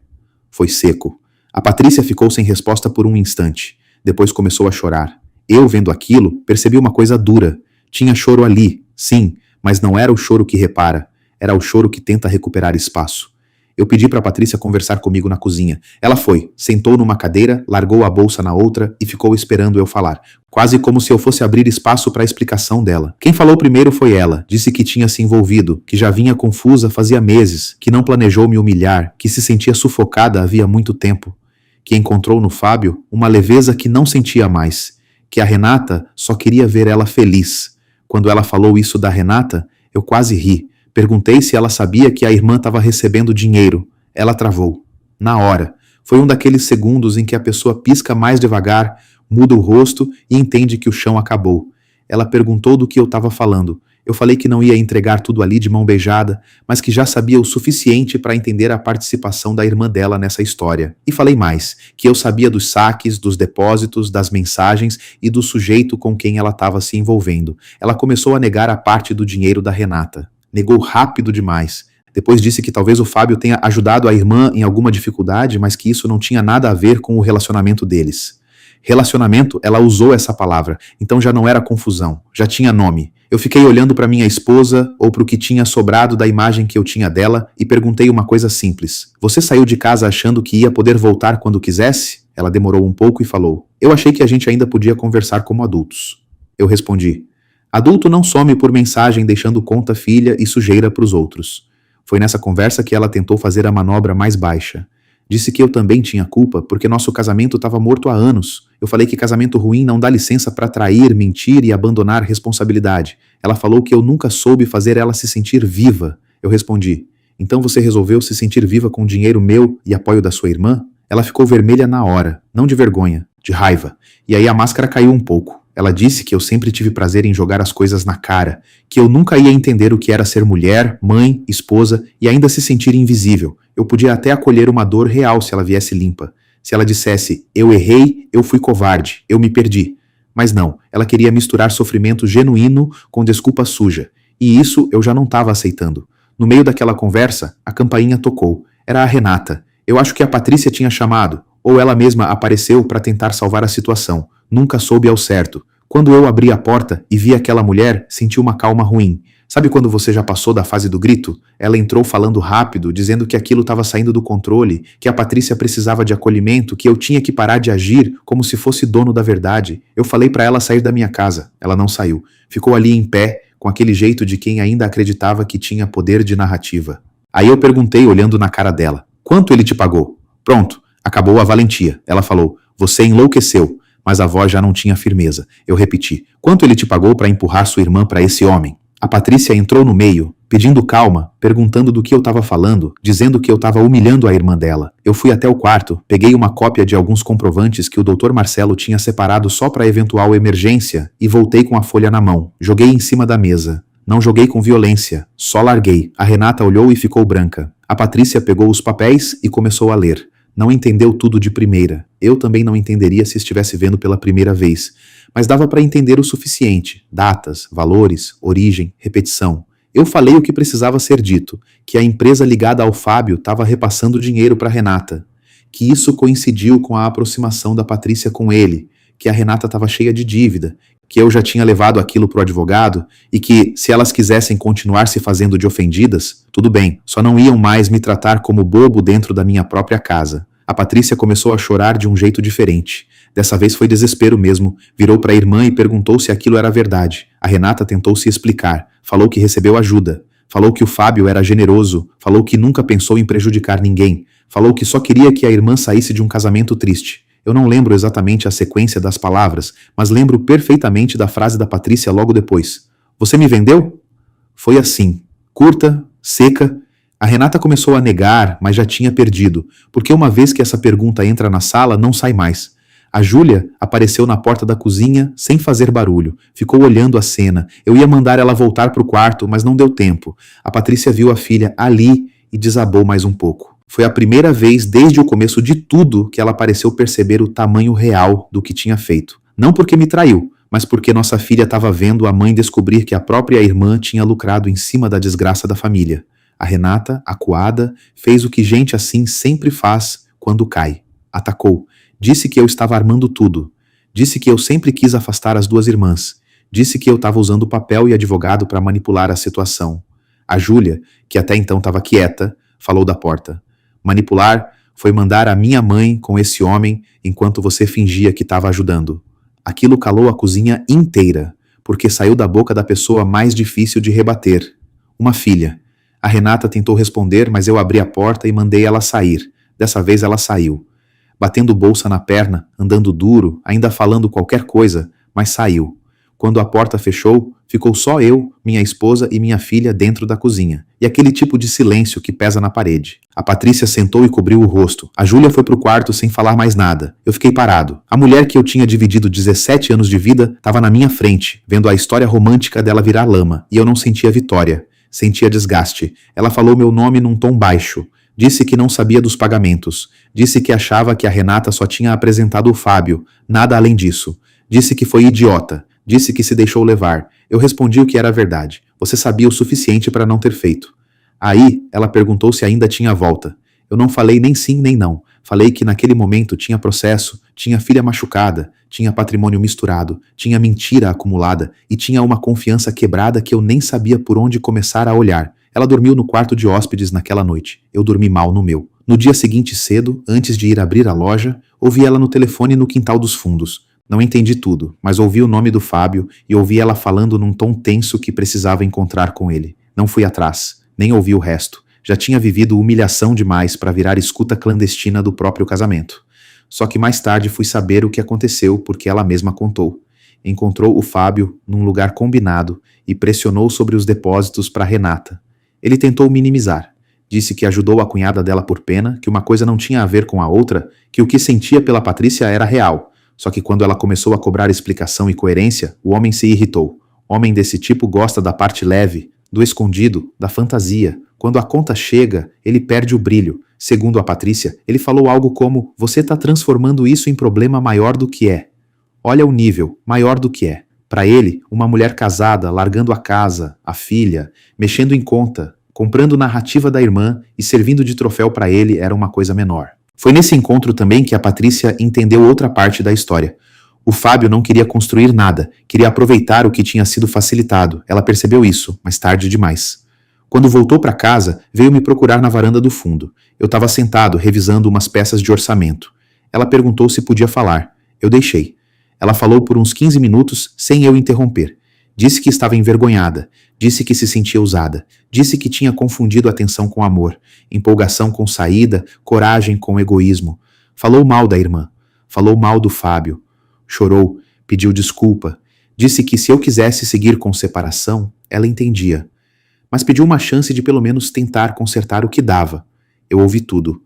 Foi seco. A Patrícia ficou sem resposta por um instante. Depois começou a chorar. Eu, vendo aquilo, percebi uma coisa dura. Tinha choro ali, sim, mas não era o choro que repara. Era o choro que tenta recuperar espaço. Eu pedi para a Patrícia conversar comigo na cozinha. Ela foi, sentou numa cadeira, largou a bolsa na outra e ficou esperando eu falar, quase como se eu fosse abrir espaço para a explicação dela. Quem falou primeiro foi ela. Disse que tinha se envolvido, que já vinha confusa fazia meses, que não planejou me humilhar, que se sentia sufocada havia muito tempo, que encontrou no Fábio uma leveza que não sentia mais, que a Renata só queria ver ela feliz. Quando ela falou isso da Renata, eu quase ri. Perguntei se ela sabia que a irmã estava recebendo dinheiro. Ela travou. Na hora. Foi um daqueles segundos em que a pessoa pisca mais devagar, muda o rosto e entende que o chão acabou. Ela perguntou do que eu estava falando. Eu falei que não ia entregar tudo ali de mão beijada, mas que já sabia o suficiente para entender a participação da irmã dela nessa história. E falei mais, que eu sabia dos saques, dos depósitos, das mensagens e do sujeito com quem ela estava se envolvendo. Ela começou a negar a parte do dinheiro da Renata. Negou rápido demais. Depois disse que talvez o Fábio tenha ajudado a irmã em alguma dificuldade, mas que isso não tinha nada a ver com o relacionamento deles. Relacionamento, ela usou essa palavra, então já não era confusão, já tinha nome. Eu fiquei olhando para minha esposa ou para o que tinha sobrado da imagem que eu tinha dela e perguntei uma coisa simples. Você saiu de casa achando que ia poder voltar quando quisesse? Ela demorou um pouco e falou. Eu achei que a gente ainda podia conversar como adultos. Eu respondi. Adulto não some por mensagem deixando conta, filha e sujeira para os outros. Foi nessa conversa que ela tentou fazer a manobra mais baixa. Disse que eu também tinha culpa porque nosso casamento estava morto há anos Eu falei que casamento ruim não dá licença para trair, mentir e abandonar responsabilidade. Ela falou que eu nunca soube fazer ela se sentir viva. Eu respondi: então você resolveu se sentir viva com dinheiro meu e apoio da sua irmã? Ela ficou vermelha na hora, não de vergonha, de raiva. E aí a máscara caiu um pouco. Ela disse que eu sempre tive prazer em jogar as coisas na cara, que eu nunca ia entender o que era ser mulher, mãe, esposa e ainda se sentir invisível. Eu podia até acolher uma dor real se ela viesse limpa. Se ela dissesse: eu errei, eu fui covarde, eu me perdi. Mas não, ela queria misturar sofrimento genuíno com desculpa suja. E isso eu já não estava aceitando. No meio daquela conversa, a campainha tocou. Era a Renata. Eu acho que a Patrícia tinha chamado, ou ela mesma apareceu para tentar salvar a situação. Nunca soube ao certo. Quando eu abri a porta e vi aquela mulher, senti uma calma ruim. Sabe quando você já passou da fase do grito? Ela entrou falando rápido, dizendo que aquilo estava saindo do controle, que a Patrícia precisava de acolhimento, que eu tinha que parar de agir como se fosse dono da verdade. Eu falei para ela sair da minha casa. Ela não saiu. Ficou ali em pé, com aquele jeito de quem ainda acreditava que tinha poder de narrativa. Aí eu perguntei, olhando na cara dela: quanto ele te pagou? Pronto, acabou a valentia. Ela falou: você enlouqueceu. Mas a voz já não tinha firmeza. Eu repeti: quanto ele te pagou para empurrar sua irmã para esse homem? A Patrícia entrou no meio, pedindo calma, perguntando do que eu estava falando, dizendo que eu estava humilhando a irmã dela. Eu fui até o quarto, peguei uma cópia de alguns comprovantes que o Dr. Marcelo tinha separado só para eventual emergência e voltei com a folha na mão. Joguei em cima da mesa. Não joguei com violência, só larguei. A Renata olhou e ficou branca. A Patrícia pegou os papéis e começou a ler. Não entendeu tudo de primeira. Eu também não entenderia se estivesse vendo pela primeira vez. Mas dava para entender o suficiente. Datas, valores, origem, repetição. Eu falei o que precisava ser dito, que a empresa ligada ao Fábio estava repassando dinheiro para Renata, que isso coincidiu com a aproximação da Patrícia com ele, que a Renata estava cheia de dívida, que eu já tinha levado aquilo pro advogado e que, se elas quisessem continuar se fazendo de ofendidas, tudo bem, só não iam mais me tratar como bobo dentro da minha própria casa. A Patrícia começou a chorar de um jeito diferente. Dessa vez foi desespero mesmo. Virou para a irmã e perguntou se aquilo era verdade. A Renata tentou se explicar. Falou que recebeu ajuda. Falou que o Fábio era generoso. Falou que nunca pensou em prejudicar ninguém. Falou que só queria que a irmã saísse de um casamento triste. Eu não lembro exatamente a sequência das palavras, mas lembro perfeitamente da frase da Patrícia logo depois. Você me vendeu? Foi assim. Curta, seca. A Renata começou a negar, mas já tinha perdido, porque uma vez que essa pergunta entra na sala, não sai mais. A Júlia apareceu na porta da cozinha, sem fazer barulho. Ficou olhando a cena. Eu ia mandar ela voltar para o quarto, mas não deu tempo. A Patrícia viu a filha ali e desabou mais um pouco. Foi a primeira vez desde o começo de tudo que ela pareceu perceber o tamanho real do que tinha feito. Não porque me traiu, mas porque nossa filha estava vendo a mãe descobrir que a própria irmã tinha lucrado em cima da desgraça da família. A Renata, acuada, fez o que gente assim sempre faz quando cai. Atacou. Disse que eu estava armando tudo. Disse que eu sempre quis afastar as duas irmãs. Disse que eu estava usando papel e advogado para manipular a situação. A Júlia, que até então estava quieta, falou da porta. Manipular foi mandar a minha mãe com esse homem enquanto você fingia que estava ajudando. Aquilo calou a cozinha inteira, porque saiu da boca da pessoa mais difícil de rebater. Uma filha. A Renata tentou responder, mas eu abri a porta e mandei ela sair. Dessa vez ela saiu. Batendo bolsa na perna, andando duro, ainda falando qualquer coisa, mas saiu. Quando a porta fechou, ficou só eu, minha esposa e minha filha dentro da cozinha. E aquele tipo de silêncio que pesa na parede. A Patrícia sentou e cobriu o rosto. A Júlia foi pro quarto sem falar mais nada. Eu fiquei parado. A mulher que eu tinha dividido 17 anos de vida estava na minha frente, vendo a história romântica dela virar lama. E eu não sentia vitória. Sentia desgaste. Ela falou meu nome num tom baixo. Disse que não sabia dos pagamentos. Disse que achava que a Renata só tinha apresentado o Fábio. Nada além disso. Disse que foi idiota. Disse que se deixou levar. Eu respondi o que era verdade. Você sabia o suficiente para não ter feito. Aí, ela perguntou se ainda tinha volta. Eu não falei nem sim nem não. Falei que naquele momento tinha processo, tinha filha machucada, tinha patrimônio misturado, tinha mentira acumulada e tinha uma confiança quebrada que eu nem sabia por onde começar a olhar. Ela dormiu no quarto de hóspedes naquela noite. Eu dormi mal no meu. No dia seguinte cedo, antes de ir abrir a loja, ouvi ela no telefone no quintal dos fundos. Não entendi tudo, mas ouvi o nome do Fábio e ouvi ela falando num tom tenso que precisava encontrar com ele. Não fui atrás, nem ouvi o resto. Já tinha vivido humilhação demais para virar escuta clandestina do próprio casamento. Só que mais tarde fui saber o que aconteceu porque ela mesma contou. Encontrou o Fábio num lugar combinado e pressionou sobre os depósitos para Renata. Ele tentou minimizar. Disse que ajudou a cunhada dela por pena, que uma coisa não tinha a ver com a outra, que o que sentia pela Patrícia era real. Só que quando ela começou a cobrar explicação e coerência, o homem se irritou. Homem desse tipo gosta da parte leve, do escondido, da fantasia. Quando a conta chega, ele perde o brilho. Segundo a Patrícia, ele falou algo como: "Você está transformando isso em problema maior do que é. Olha o nível, maior do que é." Para ele, uma mulher casada, largando a casa, a filha, mexendo em conta, comprando narrativa da irmã e servindo de troféu para ele era uma coisa menor. Foi nesse encontro também que a Patrícia entendeu outra parte da história. O Fábio não queria construir nada, queria aproveitar o que tinha sido facilitado. Ela percebeu isso, mas tarde demais. Quando voltou para casa, veio me procurar na varanda do fundo. Eu estava sentado, revisando umas peças de orçamento. Ela perguntou se podia falar. Eu deixei. Ela falou por uns 15 minutos, sem eu interromper. Disse que estava envergonhada. Disse que se sentia usada. Disse que tinha confundido atenção com amor, empolgação com saída, coragem com egoísmo. Falou mal da irmã. Falou mal do Fábio. Chorou, pediu desculpa. Disse que se eu quisesse seguir com separação, ela entendia. Mas pediu uma chance de pelo menos tentar consertar o que dava. Eu ouvi tudo.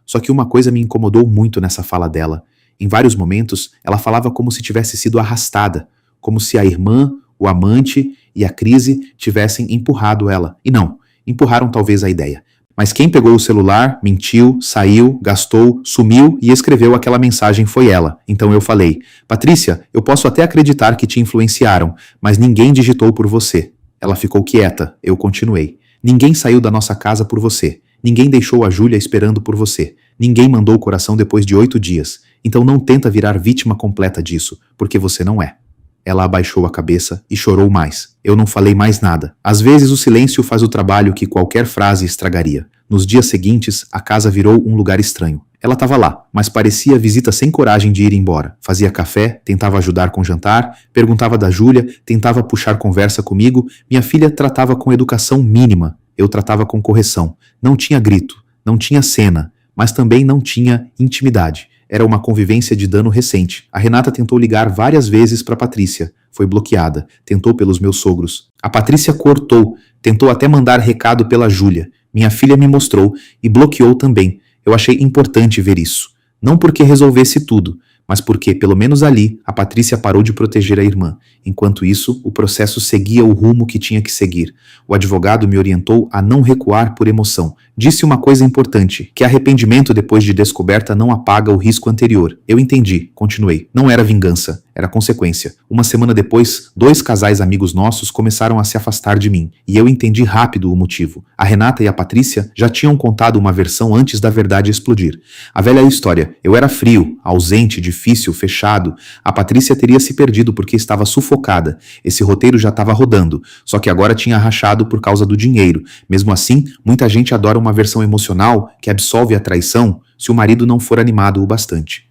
Só que uma coisa me incomodou muito nessa fala dela. Em vários momentos, ela falava como se tivesse sido arrastada, como se a irmã, o amante e a crise tivessem empurrado ela. E não, empurraram talvez a ideia. Mas quem pegou o celular, mentiu, saiu, gastou, sumiu e escreveu aquela mensagem foi ela. Então eu falei: "Patrícia, eu posso até acreditar que te influenciaram, mas ninguém digitou por você." Ela ficou quieta, eu continuei. "Ninguém saiu da nossa casa por você. Ninguém deixou a Júlia esperando por você. Ninguém mandou o coração depois de 8 dias. Então não tenta virar vítima completa disso, porque você não é." Ela abaixou a cabeça e chorou mais. Eu não falei mais nada. Às vezes o silêncio faz o trabalho que qualquer frase estragaria. Nos dias seguintes, a casa virou um lugar estranho. Ela estava lá, mas parecia visita sem coragem de ir embora. Fazia café, tentava ajudar com o jantar, perguntava da Júlia, tentava puxar conversa comigo. Minha filha tratava com educação mínima. Eu tratava com correção. Não tinha grito, não tinha cena, mas também não tinha intimidade. Era uma convivência de dano recente. A Renata tentou ligar várias vezes para Patrícia. Foi bloqueada. Tentou pelos meus sogros. A Patrícia cortou. Tentou até mandar recado pela Júlia. Minha filha me mostrou e bloqueou também. Eu achei importante ver isso. Não porque resolvesse tudo, mas porque, pelo menos ali, a Patrícia parou de proteger a irmã. Enquanto isso, o processo seguia o rumo que tinha que seguir. O advogado me orientou a não recuar por emoção. Disse uma coisa importante, que arrependimento depois de descoberta não apaga o risco anterior. Eu entendi, continuei. Não era vingança, era consequência. Uma semana depois, 2 casais amigos nossos começaram a se afastar de mim, e eu entendi rápido o motivo. A Renata e a Patrícia já tinham contado uma versão antes da verdade explodir. A velha história, eu era frio, ausente, difícil, fechado. A Patrícia teria se perdido porque estava sufocada. Esse roteiro já estava rodando, só que agora tinha rachado por causa do dinheiro. Mesmo assim, muita gente adora uma versão emocional que absolve a traição se o marido não for animado o bastante.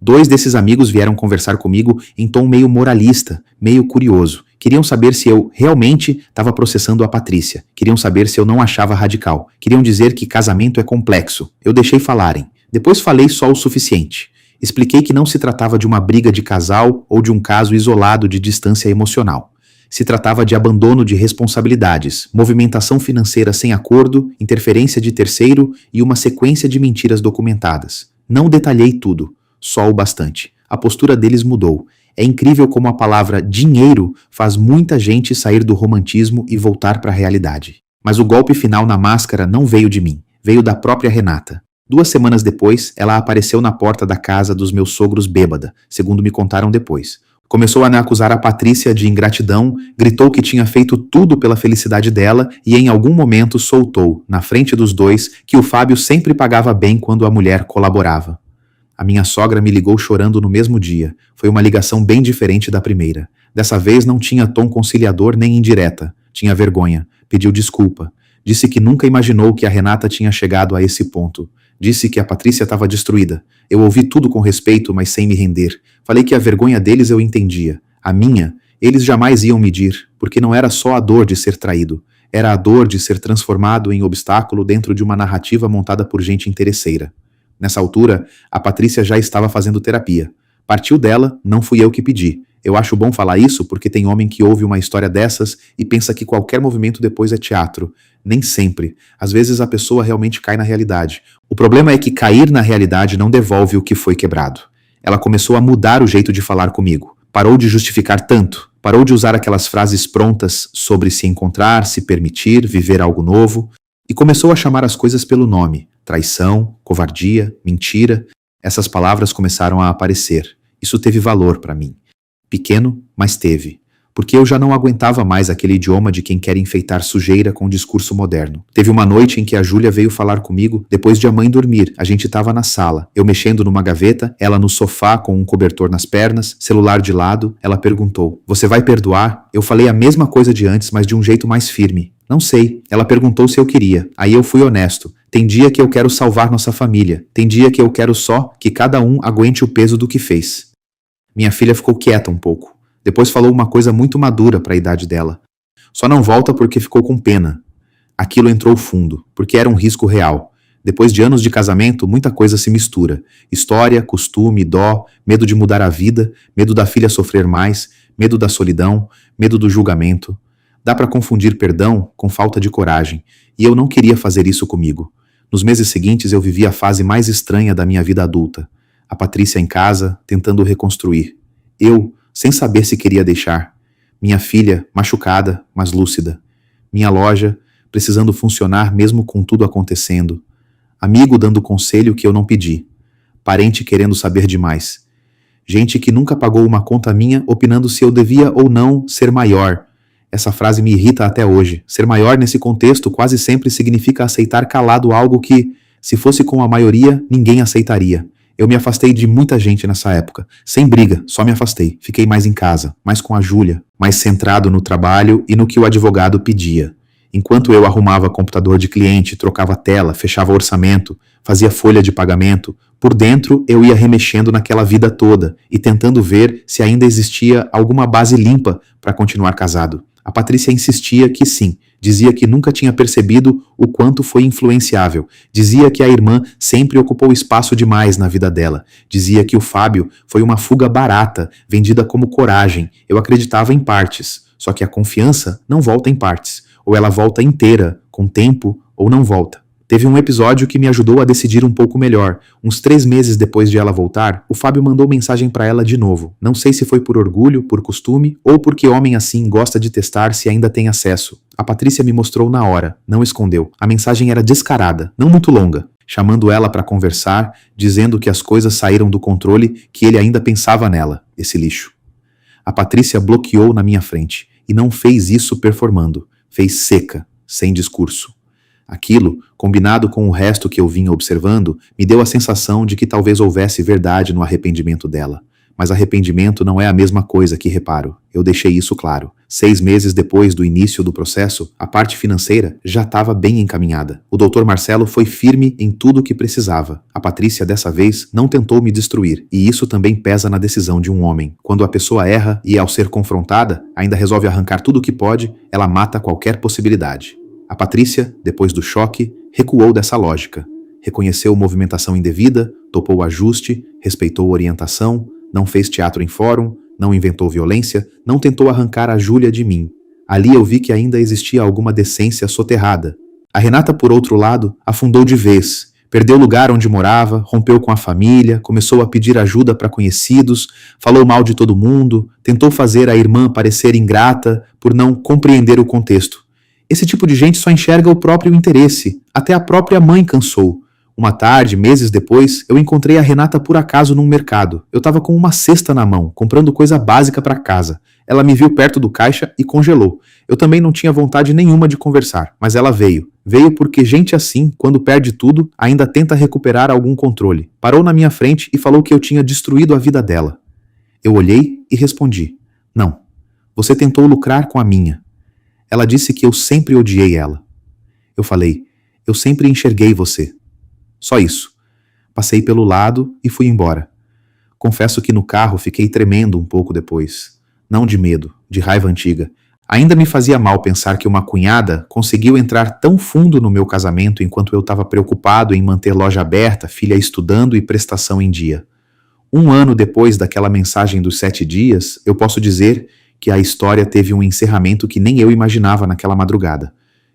2 desses amigos vieram conversar comigo em tom meio moralista, meio curioso. Queriam saber se eu realmente estava processando a Patrícia. Queriam saber se eu não achava radical. Queriam dizer que casamento é complexo. Eu deixei falarem. Depois falei só o suficiente. Expliquei que não se tratava de uma briga de casal ou de um caso isolado de distância emocional. Se tratava de abandono de responsabilidades, movimentação financeira sem acordo, interferência de terceiro e uma sequência de mentiras documentadas. Não detalhei tudo, só o bastante. A postura deles mudou. É incrível como a palavra dinheiro faz muita gente sair do romantismo e voltar para a realidade. Mas o golpe final na máscara não veio de mim, veio da própria Renata. 2 semanas depois, ela apareceu na porta da casa dos meus sogros bêbada, segundo me contaram depois. Começou a acusar a Patrícia de ingratidão, gritou que tinha feito tudo pela felicidade dela e em algum momento soltou, na frente dos 2, que o Fábio sempre pagava bem quando a mulher colaborava. A minha sogra me ligou chorando no mesmo dia. Foi uma ligação bem diferente da primeira. Dessa vez não tinha tom conciliador nem indireta. Tinha vergonha. Pediu desculpa. Disse que nunca imaginou que a Renata tinha chegado a esse ponto. Disse que a Patrícia estava destruída. Eu ouvi tudo com respeito, mas sem me render. Falei que a vergonha deles eu entendia. A minha, eles jamais iam medir, porque não era só a dor de ser traído. Era a dor de ser transformado em obstáculo dentro de uma narrativa montada por gente interesseira. Nessa altura, a Patrícia já estava fazendo terapia. Partiu dela, não fui eu que pedi. Eu acho bom falar isso porque tem homem que ouve uma história dessas e pensa que qualquer movimento depois é teatro. Nem sempre. Às vezes a pessoa realmente cai na realidade. O problema é que cair na realidade não devolve o que foi quebrado. Ela começou a mudar o jeito de falar comigo. Parou de justificar tanto. Parou de usar aquelas frases prontas sobre se encontrar, se permitir, viver algo novo. E começou a chamar as coisas pelo nome. Traição, covardia, mentira. Essas palavras começaram a aparecer. Isso teve valor para mim. Pequeno, mas teve. Porque eu já não aguentava mais aquele idioma de quem quer enfeitar sujeira com um discurso moderno. Teve uma noite em que a Júlia veio falar comigo depois de a mãe dormir. A gente estava na sala, eu mexendo numa gaveta, ela no sofá com um cobertor nas pernas, celular de lado. Ela perguntou: "Você vai perdoar?" Eu falei a mesma coisa de antes, mas de um jeito mais firme. "Não sei." Ela perguntou se eu queria. Aí eu fui honesto. Tem dia que eu quero salvar nossa família. Tem dia que eu quero só que cada um aguente o peso do que fez. Minha filha ficou quieta um pouco. Depois falou uma coisa muito madura para a idade dela. Só não volta porque ficou com pena. Aquilo entrou fundo, porque era um risco real. Depois de anos de casamento, muita coisa se mistura. História, costume, dó, medo de mudar a vida, medo da filha sofrer mais, medo da solidão, medo do julgamento. Dá para confundir perdão com falta de coragem, e eu não queria fazer isso comigo. Nos meses seguintes eu vivi a fase mais estranha da minha vida adulta. A Patrícia em casa, tentando reconstruir. Eu, sem saber se queria deixar. Minha filha, machucada, mas lúcida. Minha loja, precisando funcionar mesmo com tudo acontecendo. Amigo dando conselho que eu não pedi. Parente querendo saber demais. Gente que nunca pagou uma conta minha, opinando se eu devia ou não ser maior. Essa frase me irrita até hoje. Ser maior nesse contexto quase sempre significa aceitar calado algo que, se fosse com a maioria, ninguém aceitaria. Eu me afastei de muita gente nessa época. Sem briga, só me afastei. Fiquei mais em casa, mais com a Júlia, mais centrado no trabalho e no que o advogado pedia. Enquanto eu arrumava computador de cliente, trocava tela, fechava orçamento, fazia folha de pagamento, por dentro eu ia remexendo naquela vida toda e tentando ver se ainda existia alguma base limpa para continuar casado. A Patrícia insistia que sim, dizia que nunca tinha percebido o quanto foi influenciável, dizia que a irmã sempre ocupou espaço demais na vida dela, dizia que o Fábio foi uma fuga barata, vendida como coragem. Eu acreditava em partes, só que a confiança não volta em partes, ou ela volta inteira, com tempo, ou não volta. Teve um episódio que me ajudou a decidir um pouco melhor. Uns 3 meses depois de ela voltar, o Fábio mandou mensagem para ela de novo. Não sei se foi por orgulho, por costume, ou porque homem assim gosta de testar se ainda tem acesso. A Patrícia me mostrou na hora, não escondeu. A mensagem era descarada, não muito longa, chamando ela para conversar, dizendo que as coisas saíram do controle, que ele ainda pensava nela, esse lixo. A Patrícia bloqueou na minha frente, e não fez isso performando. Fez seca, sem discurso. Aquilo, combinado com o resto que eu vinha observando, me deu a sensação de que talvez houvesse verdade no arrependimento dela. Mas arrependimento não é a mesma coisa que reparo. Eu deixei isso claro. 6 meses depois do início do processo, a parte financeira já estava bem encaminhada. O Dr. Marcelo foi firme em tudo o que precisava. A Patrícia, dessa vez, não tentou me destruir. E isso também pesa na decisão de um homem. Quando a pessoa erra e, ao ser confrontada, ainda resolve arrancar tudo o que pode, ela mata qualquer possibilidade. A Patrícia, depois do choque, recuou dessa lógica. Reconheceu movimentação indevida, topou o ajuste, respeitou orientação, não fez teatro em fórum, não inventou violência, não tentou arrancar a Júlia de mim. Ali eu vi que ainda existia alguma decência soterrada. A Renata, por outro lado, afundou de vez. Perdeu o lugar onde morava, rompeu com a família, começou a pedir ajuda para conhecidos, falou mal de todo mundo, tentou fazer a irmã parecer ingrata por não compreender o contexto. Esse tipo de gente só enxerga o próprio interesse. Até a própria mãe cansou. Uma tarde, meses depois, eu encontrei a Renata por acaso num mercado. Eu estava com uma cesta na mão, comprando coisa básica para casa. Ela me viu perto do caixa e congelou. Eu também não tinha vontade nenhuma de conversar, mas ela veio. Veio porque gente assim, quando perde tudo, ainda tenta recuperar algum controle. Parou na minha frente e falou que eu tinha destruído a vida dela. Eu olhei e respondi: "Não, você tentou lucrar com a minha." Ela disse que eu sempre odiei ela. Eu falei: "Eu sempre enxerguei você." Só isso. Passei pelo lado e fui embora. Confesso que no carro fiquei tremendo um pouco depois. Não de medo, de raiva antiga. Ainda me fazia mal pensar que uma cunhada conseguiu entrar tão fundo no meu casamento enquanto eu estava preocupado em manter loja aberta, filha estudando e prestação em dia. 1 ano depois daquela mensagem dos 7 dias, eu posso dizer que a história teve um encerramento que nem eu imaginava naquela madrugada.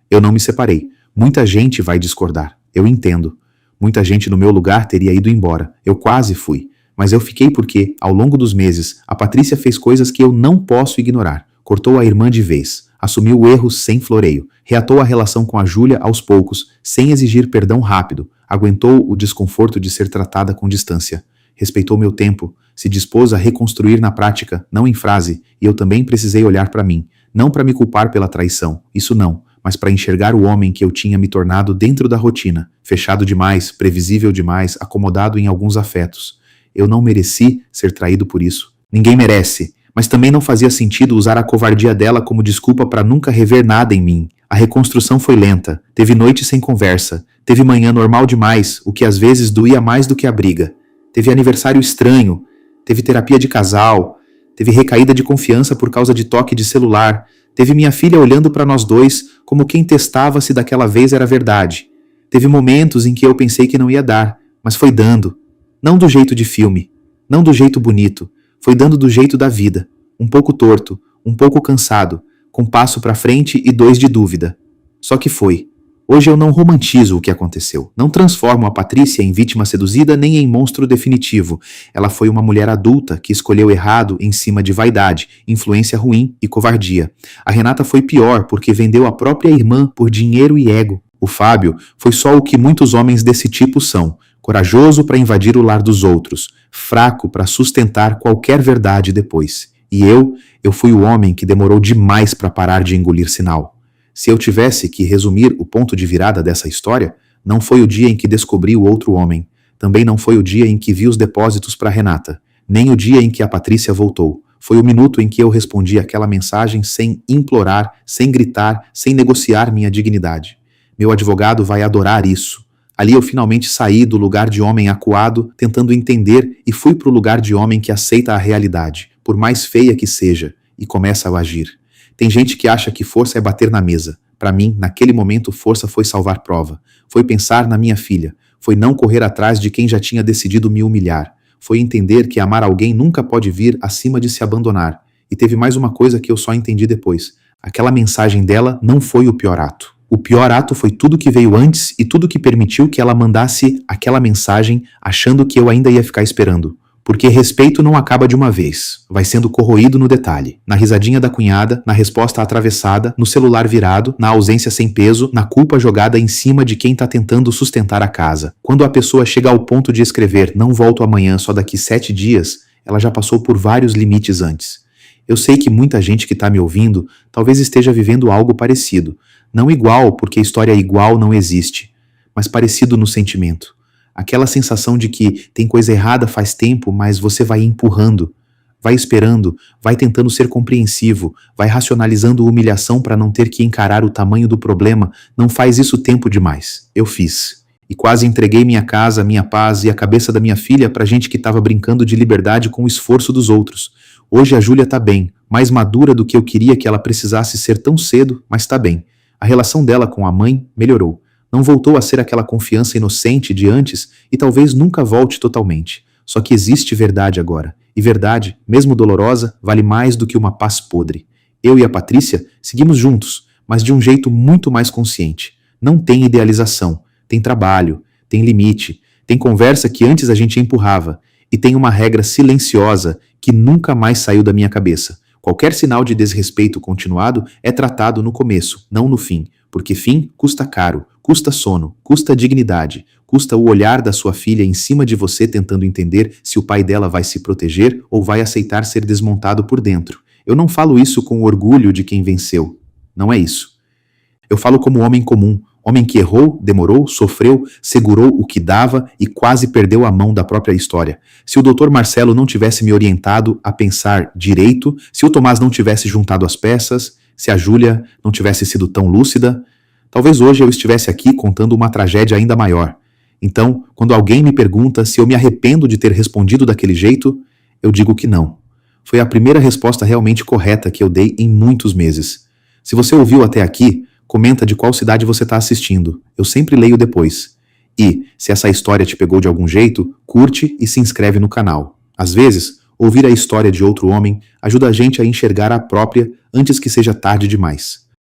Eu não me separei. Muita gente vai discordar. Eu entendo. Muita gente no meu lugar teria ido embora. Eu quase fui. Mas eu fiquei porque, ao longo dos meses, a Patrícia fez coisas que eu não posso ignorar. Cortou a irmã de vez, assumiu o erro sem floreio, reatou a relação com a Júlia aos poucos, sem exigir perdão rápido, aguentou o desconforto de ser tratada com distância, respeitou meu tempo, se dispôs a reconstruir na prática, não em frase, e eu também precisei olhar para mim, não para me culpar pela traição, isso não, mas para enxergar o homem que eu tinha me tornado dentro da rotina, fechado demais, previsível demais, acomodado em alguns afetos. Eu não mereci ser traído por isso. Ninguém merece. Mas também não fazia sentido usar a covardia dela como desculpa para nunca rever nada em mim. A reconstrução foi lenta, teve noite sem conversa, teve manhã normal demais, o que às vezes doía mais do que a briga. Teve aniversário estranho, teve terapia de casal, teve recaída de confiança por causa de toque de celular, teve minha filha olhando para nós dois como quem testava se daquela vez era verdade. Teve momentos em que eu pensei que não ia dar, mas foi dando. Não do jeito de filme, não do jeito bonito, foi dando do jeito da vida, um pouco torto, um pouco cansado, com passo para frente e 2 de dúvida. Só que foi. Hoje eu não romantizo o que aconteceu, não transformo a Patrícia em vítima seduzida nem em monstro definitivo. Ela foi uma mulher adulta que escolheu errado em cima de vaidade, influência ruim e covardia. A Renata foi pior porque vendeu a própria irmã por dinheiro e ego. O Fábio foi só o que muitos homens desse tipo são. Corajoso para invadir o lar dos outros, fraco para sustentar qualquer verdade depois. E eu fui o homem que demorou demais para parar de engolir sinal. Se eu tivesse que resumir o ponto de virada dessa história, não foi o dia em que descobri o outro homem, também não foi o dia em que vi os depósitos para Renata, nem o dia em que a Patrícia voltou. Foi o minuto em que eu respondi aquela mensagem sem implorar, sem gritar, sem negociar minha dignidade. Meu advogado vai adorar isso. Ali eu finalmente saí do lugar de homem acuado, tentando entender, e fui para o lugar de homem que aceita a realidade, por mais feia que seja, e começa a agir. Tem gente que acha que força é bater na mesa. Para mim, naquele momento, força foi salvar prova. Foi pensar na minha filha. Foi não correr atrás de quem já tinha decidido me humilhar. Foi entender que amar alguém nunca pode vir acima de se abandonar. E teve mais uma coisa que eu só entendi depois. Aquela mensagem dela não foi o pior ato. O pior ato foi tudo que veio antes e tudo que permitiu que ela mandasse aquela mensagem achando que eu ainda ia ficar esperando. Porque respeito não acaba de uma vez, vai sendo corroído no detalhe, na risadinha da cunhada, na resposta atravessada, no celular virado, na ausência sem peso, na culpa jogada em cima de quem tá tentando sustentar a casa. Quando a pessoa chega ao ponto de escrever "não volto amanhã, só daqui 7 dias", ela já passou por vários limites antes. Eu sei que muita gente que tá me ouvindo talvez esteja vivendo algo parecido. Não igual, porque história igual não existe, mas parecido no sentimento. Aquela sensação de que tem coisa errada faz tempo, mas você vai empurrando, vai esperando, vai tentando ser compreensivo, vai racionalizando humilhação para não ter que encarar o tamanho do problema. Não faz isso tempo demais. Eu fiz. E quase entreguei minha casa, minha paz e a cabeça da minha filha para gente que estava brincando de liberdade com o esforço dos outros. Hoje a Júlia tá bem, mais madura do que eu queria que ela precisasse ser tão cedo, mas tá bem. A relação dela com a mãe melhorou. Não voltou a ser aquela confiança inocente de antes e talvez nunca volte totalmente. Só que existe verdade agora. E verdade, mesmo dolorosa, vale mais do que uma paz podre. Eu e a Patrícia seguimos juntos, mas de um jeito muito mais consciente. Não tem idealização, tem trabalho, tem limite, tem conversa que antes a gente empurrava. E tem uma regra silenciosa que nunca mais saiu da minha cabeça. Qualquer sinal de desrespeito continuado é tratado no começo, não no fim, porque fim custa caro, custa sono, custa dignidade, custa o olhar da sua filha em cima de você tentando entender se o pai dela vai se proteger ou vai aceitar ser desmontado por dentro. Eu não falo isso com orgulho de quem venceu. Não é isso. Eu falo como homem comum, homem que errou, demorou, sofreu, segurou o que dava e quase perdeu a mão da própria história. Se o Dr. Marcelo não tivesse me orientado a pensar direito, se o Tomás não tivesse juntado as peças, se a Júlia não tivesse sido tão lúcida, talvez hoje eu estivesse aqui contando uma tragédia ainda maior. Então, quando alguém me pergunta se eu me arrependo de ter respondido daquele jeito, eu digo que não. Foi a primeira resposta realmente correta que eu dei em muitos meses. Se você ouviu até aqui, comenta de qual cidade você está assistindo. Eu sempre leio depois. E, se essa história te pegou de algum jeito, curte e se inscreve no canal. Às vezes, ouvir a história de outro homem ajuda a gente a enxergar a própria antes que seja tarde demais.